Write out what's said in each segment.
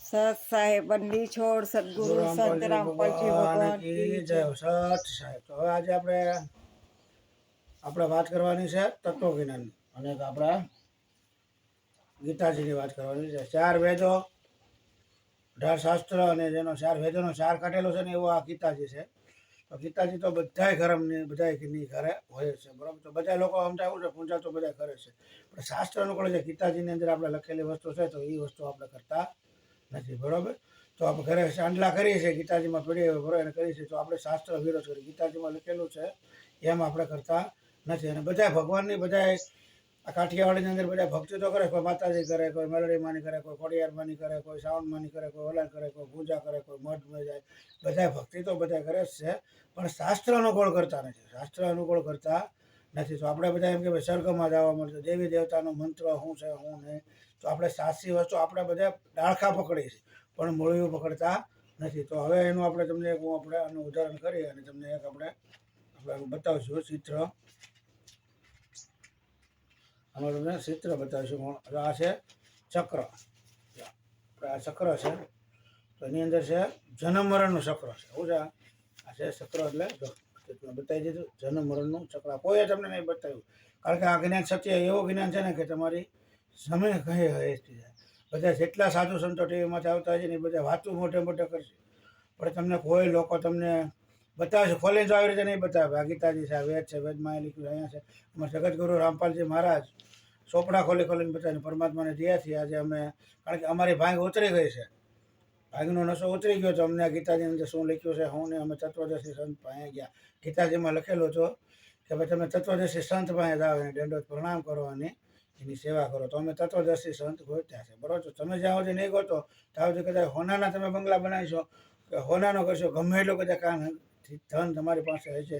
સત સાહેબ બંદી છોડ સદગુરુ સંત રામપાલજી ભગવાન કી જય. સત સાહેબ. તો હવે આજે આપણે વાત કરવાની છે તત્વજ્ઞાનની અને આપણા ગીતાજીની વાત કરવાની છે. 4 વેદો 18 શાસ્ત્ર અને જેનો 4 વેદોનો 4 કાઢેલો છે ને એવો આ ગીતાજી છે. તો ગીતાજી તો બધાય ઘરની બધાયની ઘરે હોય છે, બરાબર. તો બધા લોકો સમજાવું છે પૂજા તો બધા કરે છે, પણ શાસ્ત્ર અનુકૂળ જે ગીતાજીની અંદર આપણે લખેલી વસ્તુ છે તો એ વસ્તુ આપણે કરતા નથી, બરાબર. તો આપણે ઘરે ચાંદલા કરીએ છીએ, ગીતાજીમાં પીડીએ ભરાઈને કરીએ છીએ, તો આપણે શાસ્ત્ર વિરોધ કરીએ. ગીતાજીમાં લખેલું છે એમ આપણે કરતા નથી. અને બધા ભગવાનની બધા આ કાઠિયાવાડીની અંદર બધા ભક્તિ તો કરે, કોઈ માતાજી કરે, કોઈ મેલડીમાંની કરે, કોઈ ખોડિયારમાંની કરે, કોઈ શ્રાવણમાંની કરે, કોઈ ઓલાન કરે, કોઈ પૂજા કરે, કોઈ મઠમાં જાય. બધા ભક્તિ તો બધા કરે જ છે, પણ શાસ્ત્ર અનુકૂળ કરતા નથી. શાસ્ત્ર અનુકૂળ કરતા નથી. તો આપણે બધા એમ કે ભાઈ સ્વર્ગમાં જવા મળશે, દેવી દેવતાનો મંત્ર શું છે શું નહીં. તો આપણે સાચી વસ્તુ આપણે બધા ડાળખા પકડીએ છીએ, પણ મૂળિયું પકડતા નથી. તો હવે એનું આપણે તમને એક આપણે આનું ઉદાહરણ કરી અને તમને એક આપણે બતાવીશું ચિત્ર. આમાં તમને ચિત્ર બતાવીશું. આ છે ચક્ર. આ ચક્ર છે, તો એની અંદર છે જન્મ મરણનું ચક્ર છે. શું છે આ છે ચક્ર? એટલે બતાવી દીધું જન્મ મરણનું ચક્ર. કોઈએ તમને નહીં બતાવ્યું, કારણ કે આ જ્ઞાન સત્ય એવું જ્ઞાન છે ને કે તમારી સમય કહી હસ્તી જાય. બધા જેટલા સાધુ સંતો ટીવીમાંથી આવતા હોય છે ને એ બધા વાતું મોટે મોટે કરશે, પણ તમને કોઈ લોકો તમને બતાવે છે ખોલીને તો આવી રીતે નહીં બતાવે. આ ગીતાજી છે, આ વેદ છે, વેદમાં એ લખ્યું અહીંયા છે. અમારા જગતગુરુ રામપાલજી મહારાજ ચોપડા ખોલીને બતાવીને પરમાત્માને દયાથી આજે અમે, કારણ કે અમારી ભાંગ ઉતરી ગઈ છે, ભાંગનો નશો ઉતરી ગયો. તો અમને આ ગીતાજીની અંદર શું લખ્યું છે હું ને અમે તત્વદર્શી સંત પાસે ગયા. ગીતાજીમાં લખેલું હતું કે ભાઈ તમે તત્વદર્શી સંત પાસે જાઓ, એને દંડવત પ્રણામ કરો અને એની સેવા કરો. તો અમે તત્વદર્શી સંત ગોત્યા છે, બરાબર. તો તમે જ્યાં સુધી નહીં ગોતો ત્યાં સુધી કદાચ હોનાના તમે બંગલા બનાવીશો કે હોનાનો કરશો, ગમે એટલું કદાચ કામ ધન તમારી પાસે હશે,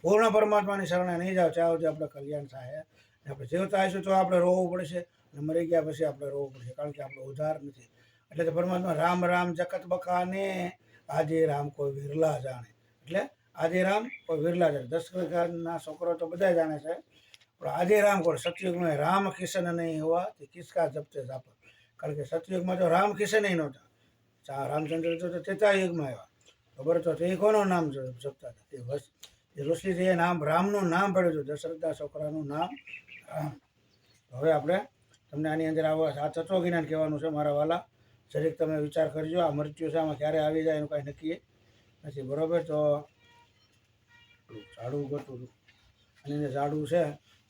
પૂર્ણ પરમાત્માની શરણે નહીં જાઓ ત્યાં સુધી આપણે કલ્યાણ થાય. આપણે જીવતા આવીશું તો આપણે રોવું પડશે, અને મરી ગયા પછી આપણે રોવું પડશે, કારણ કે આપણે ઉધાર નથી. એટલે તો પરમાત્મા રામ રામ જગત બકાને આજે રામ કોઈ વિરલા જાણે. એટલે આજે રામ કોઈ વિરલા જાણે. દશરથના છોકરો તો બધા જાણે છે, પણ આજે રામ કોણ? સતયુગમાં રામ કિશન નહીં હોવા તે કિસકા જપતે જાપર. કારણ કે સતયુગમાં તો રામ કિશન નહોતા, રામચંદ્ર તો ત્રેતા યુગમાં આવ્યા, ખબર. તો તે કોનું નામ જપતા હતા? તે ઋષિજીએ નામ રામનું નામ પડ્યું હતું, દશરથના છોકરાનું નામ રામ. હવે આપણે તમને આની અંદર આ તત્વજ્ઞાન કહેવાનું છે મારા વાલા. જરીક તમે વિચાર કરજો. આ મૃત્યુ છે, આમાં ક્યારે આવી જાય એનું કાંઈ નક્કી નથી, બરાબર. તો ઝાડું ગોતું હતું, આની અંદર ઝાડું છે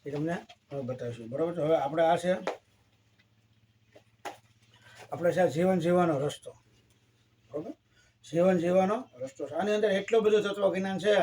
એ તમને હવે બતાવીશું, બરાબર. તો હવે આપણે આ છે આપણે છે જીવન જીવવાનો રસ્તો, બરાબર. જીવન જીવવાનો રસ્તો છે. આની અંદર એટલું બધું તત્વજ્ઞાન છે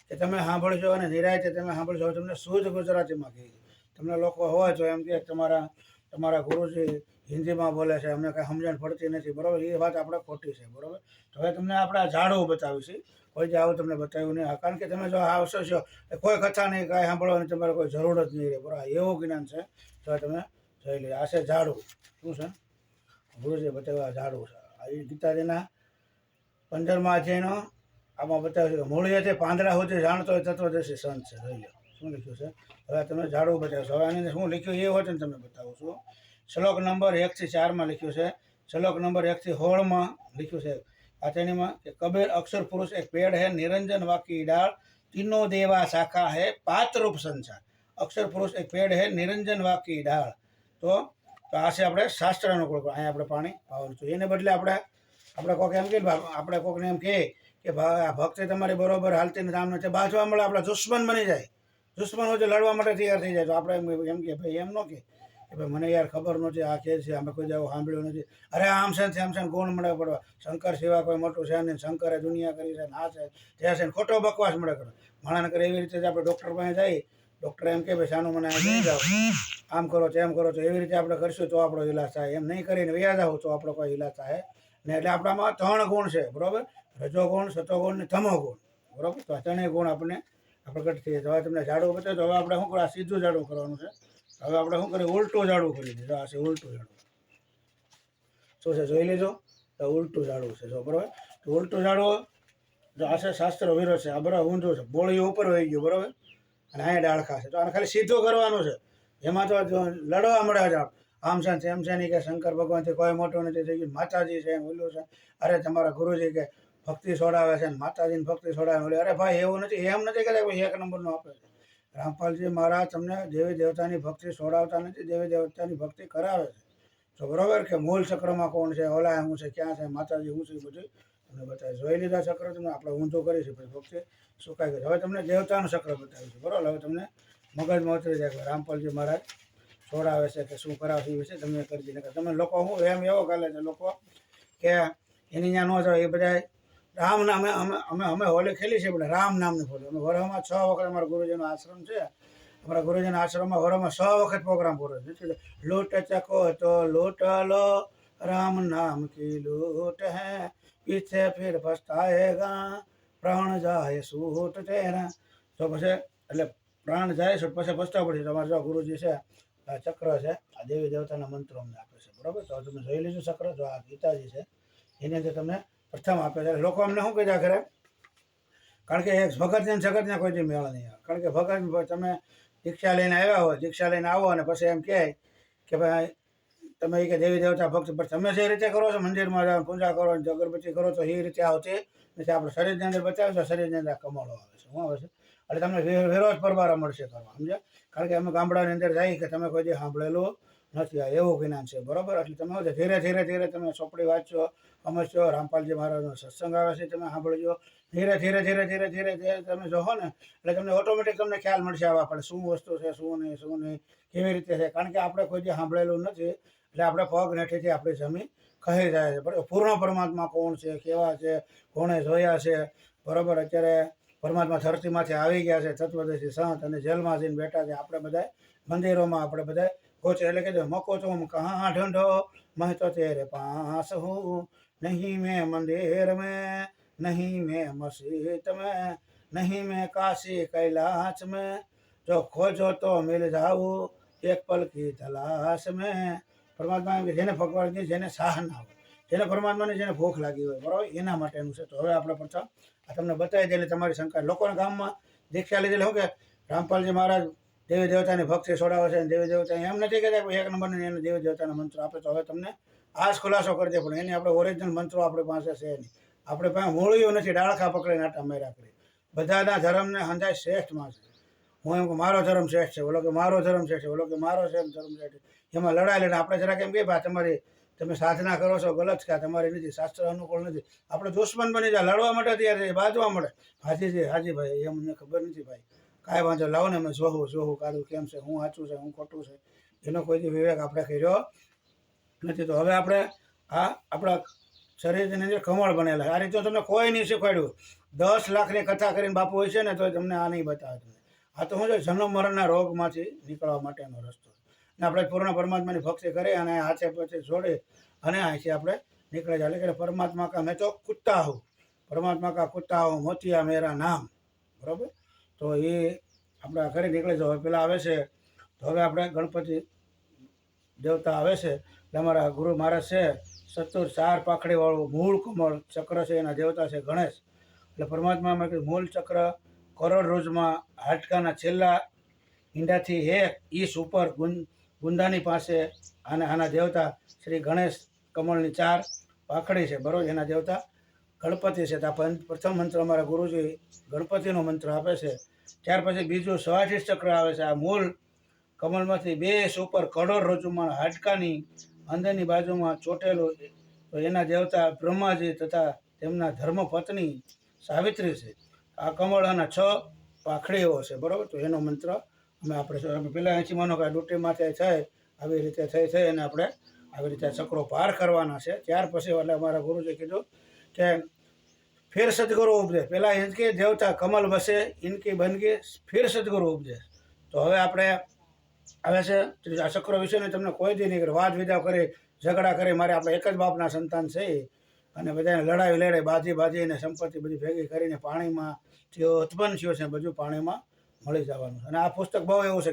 કે તમે સાંભળજો અને નિરાયતે તમે સાંભળજો. તમને શુદ્ધ ગુજરાતીમાં કહી. તમને લોકો હોય તો એમ કે તમારા ગુરુજી હિન્દીમાં બોલે છે, અમને કાંઈ સમજણ પડતી નથી, બરાબર. એ વાત આપણે ખોટી છે, બરાબર. તો હવે તમને આપણે ઝાડું બતાવીશું. કોઈ જ આવું તમને બતાવ્યું નહીં, કારણ કે તમે જો આવશો છો કોઈ કથા નહીં, કાંઈ સાંભળવાની તમારે કોઈ જરૂર જ નહીં રહે, બરાબર. એવું જ્ઞાન છે. તો તમે જોઈ લે. આ છે ઝાડું. શું છે? ગુરુજી બતાવ્યા ઝાડું છે. આ ગીતાજીના 15મા અધ્યાયનો આમાં બતાવ્યું છે. મૂળિયેથી પાંદડા સુધી જાણતો હોય તત્વદર્શી સંત છે. જોઈ લો શું લખ્યું છે. હવે તમે ઝાડું બતાવશો. હવે આની અંદર શું લખ્યું એ હોય ને તમને બતાવું છું. શ્લોક નંબર 1 થી 4 લખ્યું છે. શ્લોક નંબર 1 થી 16 લખ્યું છે. આ તેણીમાં કે કબીર અક્ષર પુરુષ એક પેડ હે, નિરંજન વાકી ડાળ, તીનો દેવા શાખા હે, પાત્રૂપ સંસાર. અક્ષર પુરુષ એક પેડ હે, નિરંજન વાકી ડાળ. તો આ છે આપણે શાસ્ત્ર અનુકૂળ. અહીંયા આપણે પાણી પાવાનું છું. એને બદલે આપણે કોઈક એમ કે આપણે કોઈકને એમ કહે કે ભાઈ આ ભક્તિ તમારી બરોબર હાલતી નથી, આમ નથી, બાજવા મળે, આપણા દુશ્મન બની જાય. દુશ્મન હોય તો લડવા માટે તૈયાર થઈ જાય. તો આપણે એમ કે ભાઈ એમ ન કે ભાઈ મને યાર ખબર નથી, આ કે છે, અમે કોઈ જાવ સાંભળ્યું નથી, અરે આમ છે ને આમ છે ને, ગુણ મળે પડવા, શંકર સિવાય કોઈ મોટું છે નહીં, શંકરે દુનિયા કરી છે ને, આ છે તે છે ને, ખોટો બકવાસ મળે કરો માણસને કરે. એવી રીતે જ આપણે ડૉક્ટર પાસે જઈએ, ડૉક્ટર એમ કે ભાઈ સાનું મને લઈ જાઓ, આમ કરો તેમ કરો, તો એવી રીતે આપણે કરશું તો આપણો ઇલાજ થાય. એમ નહીં કરીને વ્યાજ આવો તો આપણો કોઈ ઇલાજ થાય ને. એટલે આપણામાં 3 ગુણ છે, બરાબર. રજોગુણ, સતોગુણ ને તમોગુણ, બરાબર. તો આ 3 ગુણ આપણે પ્રગટ થઈ જાય. હવે તમને ઝાડું બતાવે. તો હવે આપણે શું કરવા? સીધું ઝાડું કરવાનું છે. હવે આપણે શું કરીએ? ઉલટું ઝાડું કરી દીધું. આ છે ઉલટું ઝાડું. શું છે જોઈ લેજો. તો ઉલટું ઝાડું છે, જો, બરાબર. તો ઉલટું ઝાડું જો આ છે શાસ્ત્ર વિરોધ છે. આ બરાબર ઊંધું છે, બોળીઓ ઉપર વહી ગયું, બરાબર. અને અહીંયા ડાળખા છે. તો આને ખાલી સીધું કરવાનું છે. એમાં તો લડવા મળે છે. આમ છે ને તેમ છે નહીં, કે શંકર ભગવાનથી કોઈ મોટું નથી થઈ ગયું, માતાજી છે ઓલું છે, અરે તમારા ગુરુજી કે ભક્તિ છોડાવે છે ને માતાજીને ભક્તિ છોડાવે બોલે, અરે ભાઈ એવું નથી, એમ નથી કહેતા કોઈ એક નંબરનું આપે છે. રામપાલજી મહારાજ તમને દેવી દેવતાની ભક્તિ છોડાવતા નથી, દેવી દેવતાની ભક્તિ કરાવે છે. તો બરોબર કે મૂળ ચક્રમાં કોણ છે, ઓલા શું છે, ક્યાં છે, માતાજી શું છે, એ બધું તમને બતાવે. જોઈ લીધા ચક્ર તમને, આપણે ઊંધું કરીશું પછી ભક્તિ સુકાઈ ગઈ. હવે તમને દેવતાનું ચક્ર બતાવીશું. બરોબર, હવે તમને મગજમાં ઉતરી જાય કે રામપાલજી મહારાજ છોડાવે છે કે શું કરાવે છે, એ વિશે તમે કરી દીધા. તમે લોકો શું એમ એવો કરે છે લોકો કે એની ત્યાં ન જાવ, એ બધા રામ નામે અમે હોલી ખેલી છે, બધા રામ નામની હોલી. અમે વરમાં 6 વખત અમારા ગુરુજીનો આશ્રમ છે, અમારા ગુરુજીના આશ્રમમાં વરમાં 6 વખત પ્રોગ્રામ પૂરો છે. લૂંટ ચકો તો લૂંટ લો, રામ નામ કી લૂંટ હૈ, પીછે ફિર પછતાએગા, પ્રાણ જાય સૂટ તેરા. તો પછી એટલે પ્રાણ જાય છે પછી પછતાવ પડશે. તમારે જો ગુરુજી છે આ ચક્ર છે, આ દેવી દેવતાના મંત્રો અમને આપે છે. બરાબર, તો તમે જોઈ લીધું ચક્ર, જો આ ગીતાજી છે એની અંદર તમને પ્રથમ આપે છે. લોકો અમને શું કીધા કરે, કારણ કે એક ભગતને જગતને કોઈ મેળ નહીં આવે. કારણ કે ભગત તમે દીક્ષા લઈને આવ્યા હોય, દીક્ષા લઈને આવો અને પછી એમ કહે કે ભાઈ તમે એ કે દેવી દેવતા ભક્તિ, પણ તમે જે રીતે કરો છો મંદિરમાં જાઓ, પૂજા કરો, અગરબત્તી કરો, તો એ રીતે આવતી નથી. આપણે શરીરની અંદર બતાવ્યું તો શરીરની અંદર કમળો આવે છે. શું આવે છે? એટલે તમને વિરોધ પરબારા મળશે કરવા, સમજ્યા? કારણ કે અમે ગામડાની અંદર જઈએ કે તમે કોઈ દી સાંભળેલું નથી, આ એવું જ્ઞાન છે. બરાબર, એટલે તમે ધીરે ધીરે ધીરે તમે ચોપડી વાંચો, સમજશો. રામપાલજી મહારાજનો સત્સંગ આવે છે, તમે સાંભળજો. ધીરે ધીરે ધીરે ધીરે ધીરે ધીરે તમે જોહો ને એટલે તમને ઓટોમેટિક તમને ખ્યાલ મળશે આવા આપણે શું વસ્તુ છે, શું નહીં, કેવી રીતે છે. કારણ કે આપણે કોઈ જે સાંભળેલું નથી એટલે આપણે પગ નેઠીથી આપણી જમીન કહી જાય છે. બરાબર, પૂર્ણ પરમાત્મા કોણ છે, કેવા છે, કોણે જોયા છે. બરાબર, અત્યારે પરમાત્મા ધરતીમાંથી આવી ગયા છે, તત્વદર્શી સંત, અને જેલમાં જઈને બેઠા છે. આપણે બધા મંદિરોમાં આપણે બધા ગોચે એટલે કે મકો તુમ કહા ઢંઢો, मैं तो तेरे पास हूँ, नहीं मैं मंदिर में, नहीं मैं मस्जिद में, नहीं मैं काशी कैलाश में, जो खोजो तो मिल जाऊँ एक पल की तलाश में. પરમાત્મા જેને ભગવાનની જેને સાહ ના હોય, જેને પરમાત્માની જેને ભૂખ લાગી હોય, બરાબર, એના માટેનું છે. તો હવે આપણે પ્રથમ આ તમને બતાવી દઈએ તમારી શંકા. લોકોના ગામમાં દીક્ષા લીધેલી શું કે રામપાલજી મહારાજ દેવી દેવતાની ભક્તિ છોડાવે છે, દેવી દેવતા એમ નથી કહેતા એક નંબરની એને દેવી દેવતાના મંત્રો આપે. તો હવે તમને આ જ ખુલાસો કરી દે, પણ એની આપણે ઓરિજિનલ મંત્રો આપણી પાસે છે નહીં. આપણે પાસે મૂળિયું નથી, ડાળખા પકડીને આટા માર્યા કરી. બધાના ધર્મને હંધાય શ્રેષ્ઠમાં છે. હું એમ કે મારો ધર્મ શ્રેષ્ઠ છે, ઓલો કે મારો ધર્મ શ્રેષ્ઠ છે, ઓલો કે મારો ધર્મ શ્રેષ્ઠ છે. એમાં લડાઈ લઈને આપણે જરાક એમ કે ભાઈ તમારી તમે સાધના કરો છો ગલત, કે તમારી નથી, શાસ્ત્ર અનુકૂળ નથી, આપણે દુશ્મન બની જાય, લડવા માટે તૈયાર બાજવા મળે. હાજી હાજી ભાઈ, એમ મને ખબર નથી ભાઈ, કાંઈ વાંધો, લાવો ને અમે જોવું કાઢું કેમ છે, હું સાચું છે, હું ખોટું છે, એનો કોઈ વિવેક આપણે કર્યો નથી. તો હવે આપણે આ આપણા શરીરની અંદર કમળ બનેલા, આ રીતે તમને કોઈ નહીં શીખવાડ્યું. 10 લાખની કથા કરીને બાપુ હોય છે ને તો તમને આ નહીં બતાવે. તમને આ તો શું છે, જન્મ મરણના રોગમાંથી નીકળવા માટેનો રસ્તો. અને આપણે પૂર્ણ પરમાત્માની ભક્તિ કરી અને હાથે પછી છોડી અને અહીંથી આપણે નીકળી જાય. એટલે કે પરમાત્મા કા મેં તો કુત્તા હું, પરમાત્મા કા કુત્તા હું, મોતિયા મેરા નામ. બરાબર, તો એ આપણે ઘરે નીકળી જાવ. પેલા આવે છે તો હવે આપણે ગણપતિ દેવતા આવે છે એટલે અમારા ગુરુ મહારાજ છે 4 પાંખડીવાળું મૂળ કમળ ચક્ર છે, એના દેવતા છે ગણેશ. એટલે પરમાત્મામાં મૂળ ચક્ર કરોડરજ્જુમાં હાડકાના છેલ્લા ઈંડાથી એક ઈસ ઉપર ગુંદાની પાસે આના દેવતા શ્રી ગણેશ. કમળની 4 પાંખડી છે, બરોબર, એના દેવતા ગણપતિ છે. તો પ્રથમ મંત્ર અમારા ગુરુજી ગણપતિનો મંત્ર આપે છે. ત્યાર પછી બીજું 44 ચક્ર આવે છે. આ મૂળ કમળમાંથી 2 ઉપર કરોડરજ્જુમાં હાડકાની અંદરની બાજુમાં ચોટેલું, તો એના દેવતા બ્રહ્માજી તથા તેમના ધર્મપત્ની સાવિત્રી છે. આ કમળના 6 પાંખડીઓ છે, બરાબર. તો એનો મંત્ર અમે આપણે પહેલાં અહીંથી માનો કે ડૂટી માથે થાય આવી રીતે થઈ અને આપણે આવી રીતે ચક્રો પાર કરવાના છે. ત્યાર પછી એટલે અમારા ગુરુજી કીધું કે ફિર સદગુરુ ઉપદેશ. પહેલાં ઇનકી દેવતા કમલ બસે, ઇનકી બનગી, ફિર સદગુરુ ઉપદેશ. તો હવે આપણે આવે છે આ ચક્રો વિશે તમને કોઈ દી નહીં કરે, વાદ વિદાવ કરી, ઝઘડા કરી, મારે આપણે એક જ બાપના સંતાન છે અને બધાને લડાઈ બાજીને સંપત્તિ બધી ભેગી કરીને પાણીમાં ઉત્પન્ન થયો છે, બધું પાણીમાં મળી જવાનું. અને આ પુસ્તક બહુ એવું છે,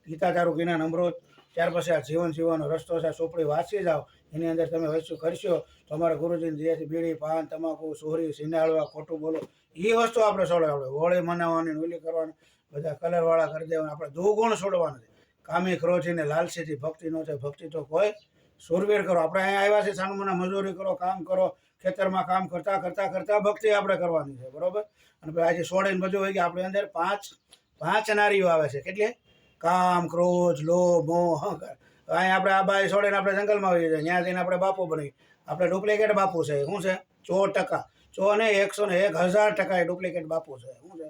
ગીતા તારું જ્ઞાન અમૃત. ત્યાર પછી આ જીવન જીવવાનો રસ્તો છે, ચોપડી વાંચી જાઓ. એની અંદર તમે વસ્તુ કરશો તો અમારા ગુરુજીને જેથી બીડી, પાન, તમાકુ, સોરી, સિનાળવા, ખોટું બોલો, એ વસ્તુ આપણે છોડવા. આપણે હોળી મનાવવાની, ઓલી કરવાની, બધા કલરવાળા કરી દેવાના, આપણે દુર્ગુણ છોડવાના છે. કામી ક્રોધી ને લાલસીથી ભક્તિ ન થાય. ભક્તિ તો કોઈ સુરવીર કરો. આપણે અહીંયા આવ્યા છે સાનુમાના મજૂરી કરો, કામ કરો, ખેતરમાં કામ કરતા કરતા કરતા ભક્તિ આપણે કરવાની છે, બરોબર. અને પછી આજે સોળીને બધું હોય કે આપણી અંદર પાંચ નારીઓ આવે છે. કેટલી? કામ, ક્રોધ, લોભ, મોહ, અહંકાર. અહીંયા આપણે આ બાઈ છોડીને આપણે જંગલમાં આવીએ છીએ, ત્યાં જઈને આપણે બાપુ બની. આપણે ડુપ્લિકેટ બાપુ છે. શું છે? 100%. 101,000% એ ડુપ્લિકેટ બાપુ છે. શું છે?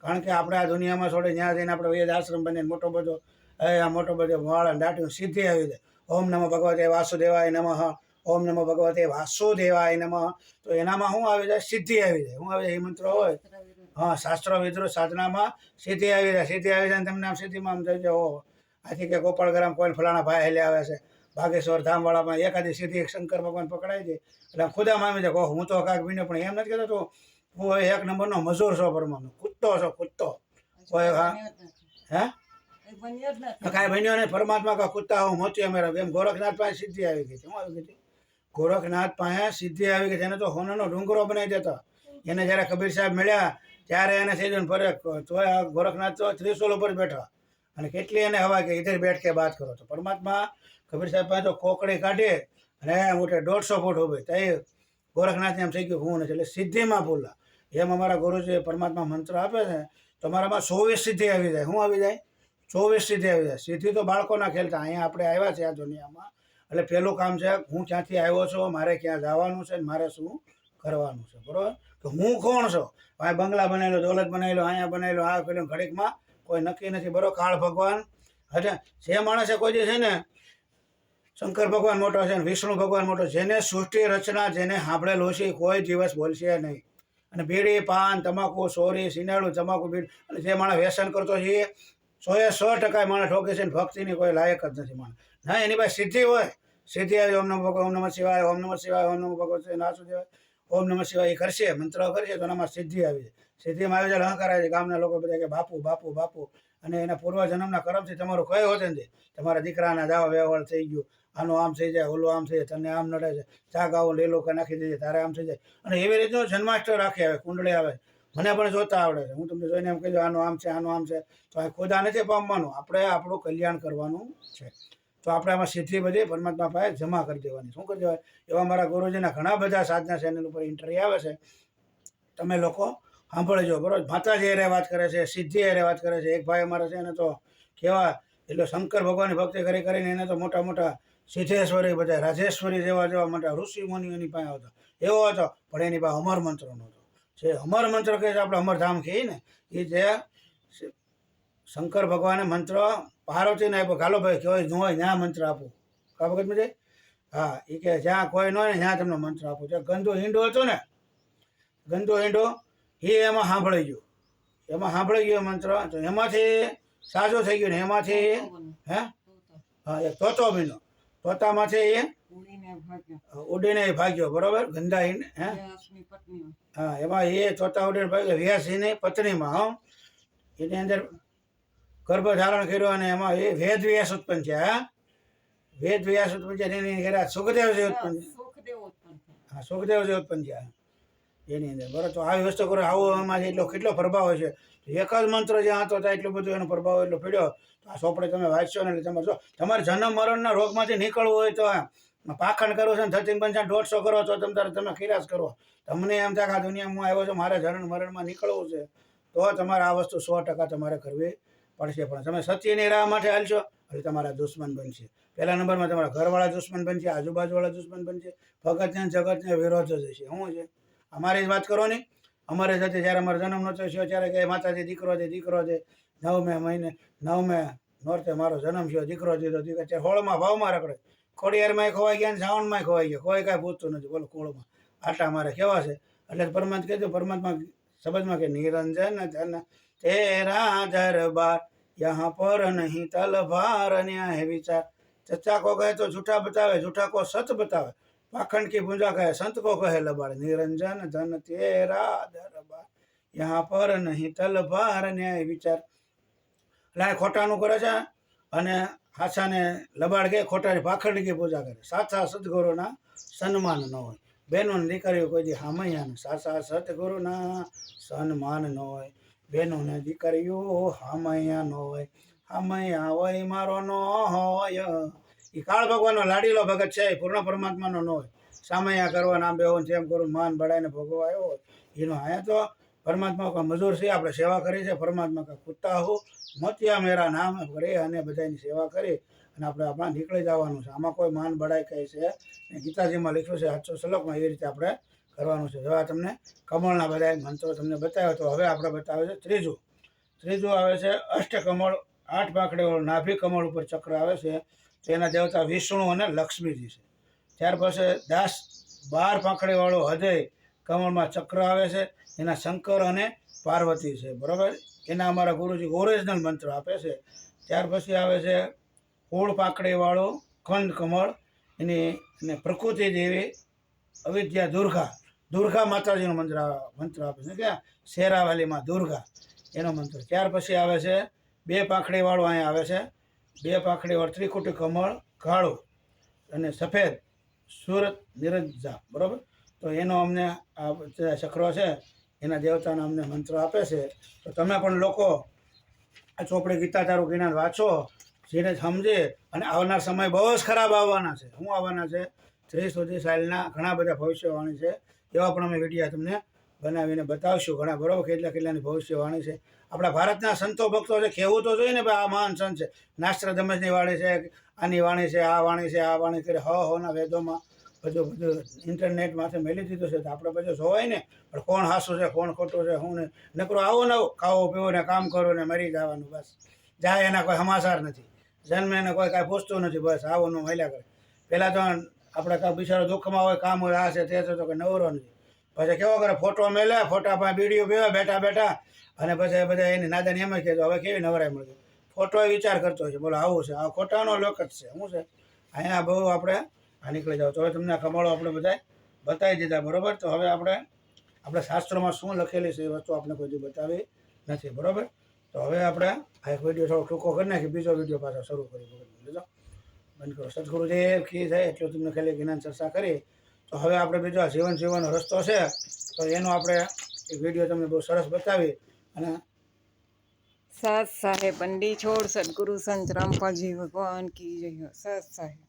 કારણ કે આપણે આ દુનિયામાં છોડી ત્યાં જઈને આપણે વેદ આશ્રમ બનીને મોટો બધો મોટો બધો વાળા દાટીને સિદ્ધિ આવી જાય. ઓમ નમો ભગવતે વાસુદેવાય નમઃ, ઓમ નમો ભગવતે વાસુદેવાય નમઃ. તો એનામાં શું આવી જાય? સિદ્ધિ આવી જાય. શું આવી જાય? એ મંત્ર હોય. હા, શાસ્ત્રો વિદ્રો સાધનામાં સિદ્ધિ આવી જાય. સિદ્ધિ આવી જાય તમને આમ સિદ્ધિમાં આમ થઈ જાય. ઓહો, આથી કે ગોપાળગ્રામ કોઈ ફલાણા ભાઈ હેલે આવે છે, ભાગેશ્વર ધામવાળામાં એકાદી સિદ્ધિ શંકર ભગવાન પકડાઈ જાય એટલે આમ ખુદામાં આવી જાય. ઓહ, હું તો કાંઈક બીને, પણ એમ નથી કહેતો તો હું એક નંબરનો મજૂર છો, પરમાનો કૂદતો છો, કૂદતો. કોઈ હા હે કાંઈ બન્યો નહીં. પરમાત્મા કા કૂદતા હું મોતી અમારા. એમ ગોરખનાથ પાસે સિદ્ધિ આવી ગઈ. શું આવી ગઈ? ગોરખનાથ પાસે સિદ્ધિ આવી ગઈ. એને તો હોનાનો ડુંગરો બનાવી દેતા. એને જ્યારે કબીર સાહેબ મળ્યા ત્યારે એને થઈ ગયું ફરે. તો ગોરખનાથ તો ત્રિશુલ ઉપર બેઠા અને કેટલી એને હવા કે ઇધર બેઠ કે વાત કરો. તો પરમાત્મા કબીર સાહેબ પાસે તો કોકડી કાઢી અને ઉઠે 150 ફૂટ ઉભી. તો એ ગોરખનાથને એમ થઈ ગયું હું નથી. એટલે સિદ્ધિમાં ભૂલા. એમ અમારા ગુરુજી પરમાત્મા મંત્ર આપે છે તો અમારામાં 24 સિદ્ધિ આવી જાય. શું આવી જાય? 24 સિદ્ધિ આવી જાય. સિદ્ધિ તો બાળકોના ખેલતા. અહીંયા આપણે આવ્યા છે આ દુનિયામાં. એટલે પહેલું કામ છે હું ક્યાંથી આવ્યો છું, મારે ક્યાં જવાનું છે, મારે શું કરવાનું છે, બરાબર. તો હું કોણ છું? અહીંયા બંગલા બનાવેલો, દોલત બનાવેલો, અહીંયા બનાવેલો, આ પેલું ઘડીકમાં કોઈ નક્કી નથી, બરાબર. કાળ ભગવાન હજે જે માણસે કોઈ જે છે ને શંકર ભગવાન મોટો છે ને વિષ્ણુ ભગવાન મોટો, જેને સૃષ્ટિ રચના જેને સાંભળેલો છે કોઈ દિવસ બોલશે નહીં. અને બીડી, પાન, તમાકુ, સોરી, સિનાળું, તમાકુ, બીડી, અને જે માણસ વ્યસન કરતો છે એ 100% માણસ ઠોકે છે ને ભક્તિની કોઈ લાયક જ નથી માણસ. ના, એની પાસે સિદ્ધિ હોય. સિદ્ધિ આવી ઓમ નમઃ ભગવાન, ઓમ નમઃ શિવાય, ઓમ નમઃ શિવાય, ઓમ નમઃ ભગવતે વાસુદેવાય, ઓમ નમઃ શિવાય એ કરશે, મંત્ર કરશે તો એનામાં સિદ્ધિ આવી જાય. સિદ્ધિમાં આવી જાય અહંકાર આવી જાય. ગામના લોકો બધા કે બાપુ બાપુ બાપુ. અને એના પૂર્વજન્મના કર્મથી તમારું કઈ હોતે નથી. તમારા દીકરાના દાવા વ્યવહાર થઈ ગયું, આનું આમ થઈ જાય, ઓલું આમ થઈ જાય, તને આમ નડે છે, ચા ગાવું લીલું કે નાખી દેજે, તારે આમ થઈ જાય. અને એવી રીતનું જન્માષ્ટમી રાખી આવે, કુંડળી આવે. મને પણ જોતા આવડે છે. હું તમને જોઈને એમ કહીશ આનું આમ છે, આનું આમ છે. તો આ ખુદા નથી પામવાનું, આપણે આપણું કલ્યાણ કરવાનું છે. તો આપણે આમાં સિદ્ધિ બધી પરમાત્મા પાસે જમા કરી દેવાની. શું કરી દેવાય? એવા મારા ગુરુજીના ઘણા બધા સાધના ચેનલ ઉપર ઇન્ટરવ્યુ આવે છે, તમે લોકો સાંભળજો, બરોબર. માતાજી હારે વાત કરે છે, સિદ્ધિ હારે વાત કરે છે. એક ભાઈ અમારા છે એને તો કેવા એટલે શંકર ભગવાનની ભક્તિ કરીને એને તો મોટા મોટા સિદ્ધેશ્વરી બધા રાજેશ્વરી જેવા મોટા ઋષિ મુનિઓની પાસે આવતા એવો હતો. પણ એની પાસે અમર મંત્ર નહોતો. જે અમર મંત્ર કહે છે આપણે અમરધામ કહીએ ને, એ જે શંકર ભગવાને મંત્ર પાર્વતીને આપ્યો. ગાલો ભાઈ કહેવાય ન હોય ત્યાં મંત્ર આપું. કા વખત મજે? હા, એ કે જ્યાં કોઈ ન હોય ને ત્યાં તમને મંત્ર આપું. જ્યાં ગંદુ ઈંડો હતો ને, ગંદુ ઈંડો એ એમાં સાંભળી ગયો. એમાં સાંભળી ગયો મંત્ર. તો એમાંથી સાજો થઈ ગયો ને એમાંથી હે હા એક તોતો બન્યો. તોતામાંથી એ ઉડીને ભાગ્યો, બરોબર. ગંદા ઈંડ હે હા એમાં એ તોતા ઉડીને ભાગ્યો વ્યાસજીની પત્નીમાં. હા, એની અંદર ગર્ભ ધારણ કર્યો અને એમાં એ વેદ વ્યાસ ઉત્પન્ન થયા. હા, વેદ વ્યાસ ઉત્પન્ન થયા. એની ઘરે સુખદેવજી ઉત્પન્ન થયા. હા, સુખદેવજી ઉત્પન્ન થયા એની અંદર, બરાબર. તો આવી વસ્તુ કરો આવો એમાં એટલો કેટલો પ્રભાવ હોય છે. એક જ મંત્ર જ્યાં હતો ત્યાં એટલું બધું એનો પ્રભાવ એટલો પડ્યો. તો આ ચોપડે તમે વાંચશો ને એટલે તમારે જન્મ મરણના રોગમાંથી નીકળવું હોય તો પાખંડ કરો છો ને 13-55 કરો તો તમે ખીરાશ કરો. તમને એમ થાય કે આ દુનિયામાં હું આવ્યો છું, મારે જન્મ મરણમાં નીકળવું છે, તો તમારે આ વસ્તુ 100% તમારે કરવી પડશે. પણ તમે સત્યની રાહ માટે હાલશો એટલે તમારા દુશ્મન બનશે. પહેલા નંબરમાં તમારા ઘરવાળા દુશ્મન બનશે, આજુબાજુવાળા દુશ્મન બનશે, ભગતને જગતને વિરોધ જ હશે. શું છે? અમારી જ વાત કરો ને. અમારે સાથે જ્યારે અમારો જન્મ નહોતો થયો ત્યારે કે માતાજી દીકરો છે, દીકરો છે. 9મે નોરતે મારો જન્મ થયો, દીકરો દીધો, દીકરો અત્યારે 16માં ભાવમાં રખડે. ખોડિયારમાં ખોવાઈ ગયા ને શ્રાવણમાં ખોવાઈ ગયા. કોઈ કાંઈ પૂછતું નથી. બોલો કોળમાં આટા મારે કેવા છે. એટલે પરમાત્મા કહેજો, પરમાત્મા સમજમાં કે નિરંજન ધન તેરા દરબાર યહાં પર નહીં તલવાર ન્યાય વિચાર. સચ્ચા કો કહે તો જૂઠા બતાવે, જૂઠા કો સત બતાવે, પાખંડ की पूजा કહે संत को કહે लबाड़. निरंजन धन तेरा दरबार यहाँ पर नहीं तलवार न्याय विचार. એટલે ખોટાનું કરે છે અને હાસાને લબાડ કે ખોટાની પાખંડ की પૂજા કરે. સાચા સદગુરુના સન્માન ન હોય. બહેનોને દીકરીઓ કોઈ દી હામૈયા સાચા સદગુરુના સન્માન ન હોય. બહેનોને દીકરીઓ હામૈયા ન હોય. આમય હોય મારો નો હોય. એ કાળ ભગવાનનો લાડીલો ભગત છે, એ પૂર્ણ પરમાત્માનો ન હોય. સામૈયા કરવા નામ બેવું જેમ કરું માન બળાઈને ભોગવા આવ્યો હોય એનો. અહીંયા તો પરમાત્મા કા મજૂર છે, આપણે સેવા કરી છે. પરમાત્મા કા કુત્તા હું મોતિયા મેરા નામ કરે અને બધાની સેવા કરી અને આપણે આપણા નીકળી જવાનું છે. આમાં કોઈ માન બળાઈ કહે છે ને ગીતાજીમાં લખ્યું છે 800 શ્લોકમાં, એ રીતે આપણે કરવાનું છે. જો તમને કમળના બધા મંત્રો તમને બતાવ્યો, તો હવે આપણે બતાવે છે ત્રીજું આવે છે અષ્ટકમળ. 8 પાંખડીવાળું નાભી કમળ ઉપર ચક્ર આવે છે, તો એના દેવતા વિષ્ણુ અને લક્ષ્મીજી છે. ત્યાર પછી 12 પાંખડીવાળું હૃદય કમળમાં ચક્ર આવે છે, એના શંકર અને પાર્વતી છે. બરાબર, એના અમારા ગુરુજી ઓરિજિનલ મંત્ર આપે છે. ત્યાર પછી આવે છે 16 પાંખડીવાળું ખંડ કમળ, એને પ્રકૃતિ દેવી અવિદ્યા દુર્ગા માતાજીનો મંત્ર આપે છે. ક્યાં? શેરાવાલીમાં દુર્ગા, એનો મંત્ર. ત્યાર પછી આવે છે 2 પાંખડીવાળું, અહીંયા આવે છે 2 પાંખડીવાળું ત્રિકુટી કમળ કાળું અને સફેદ સુરત નિરંજા. બરાબર, તો એનો અમને આ ચક્રો છે એના દેવતાના અમને મંત્ર આપે છે. તો તમે પણ લોકો આ ચોપડી ગીતા તારું જ્ઞાન વાંચો, જેને સમજે. અને આવનાર સમય બહુ જ ખરાબ આવવાના છે. શું આવવાના છે? 30 સુધી સાલના ઘણા બધા ભવિષ્યવાણી છે, એવા પણ અમે વિડીયો તમને બનાવીને બતાવશું ઘણા. બરાબર, કેટલાની ભવિષ્યવાણી છે. આપણા ભારતના સંતો ભક્તો છે, કહેવું તો જોઈએ ને ભાઈ આ મહાન સંત છે. નાસ્ટ્રાદમસની વાણી છે, આની વાણી છે, આ વાણી છે, આ વાણી કરી હોના વેદોમાં બધું ઇન્ટરનેટમાંથી મેળવી દીધું છે. તો આપણે બધું જોવાય ને, પણ કોણ હાસું છે કોણ ખોટું છે શું ને. નકરો આવો ને આવું ખાવો પીવો ને કામ કરો ને મરી જવાનું, બસ. જાય એના કોઈ સમાચાર નથી, જન્મે એને કોઈ કાંઈ પૂછતું નથી, બસ આવું નું મળ્યા કરે. પહેલાં તો આપણે કાંઈ બિચારો દુઃખમાં હોય, કામ હોય, આ છે તે છે, તો કે નવરો નથી. પછી કેવો કરે, ફોટો મેલે, ફોટા પાસે બીડીઓ પીવે બેઠા અને પછી બધા એની નાદાની એમ જ કહેતો હવે કેવી નવરાઈ મળે. ખોટો વિચાર કરતો હોય છે, બોલો આવું છે, આ ખોટાનો લોક જ છે. શું છે અહીંયા બહુ આપણે આ નીકળી જાવ. તો હવે તમને કમળો આપણે બધા બતાવી દીધા. બરાબર, તો હવે આપણે શાસ્ત્રોમાં શું લખેલી છે એ વસ્તુ આપણે કોઈ બતાવી નથી. બરાબર, તો હવે આપણે આ એક વિડીયો થોડો ટૂંકો કરી નાખી, બીજો વિડીયો પાછો શરૂ કરી લીધો. બંધ કરો. સદગુરુદેવ કી થાય એટલું તમને ખાલી જ્ઞાન ચર્ચા કરી. તો હવે આપણે બીજો જીવન જીવવાનો રસ્તો છે, તો એનો આપણે એક વિડીયો તમને બહુ સરસ બતાવી. અને સાત સાહેબ બંડી છોડ સદગુરુ સંત રામપાલજી ભગવાન કી જય. સાત સાહેબ.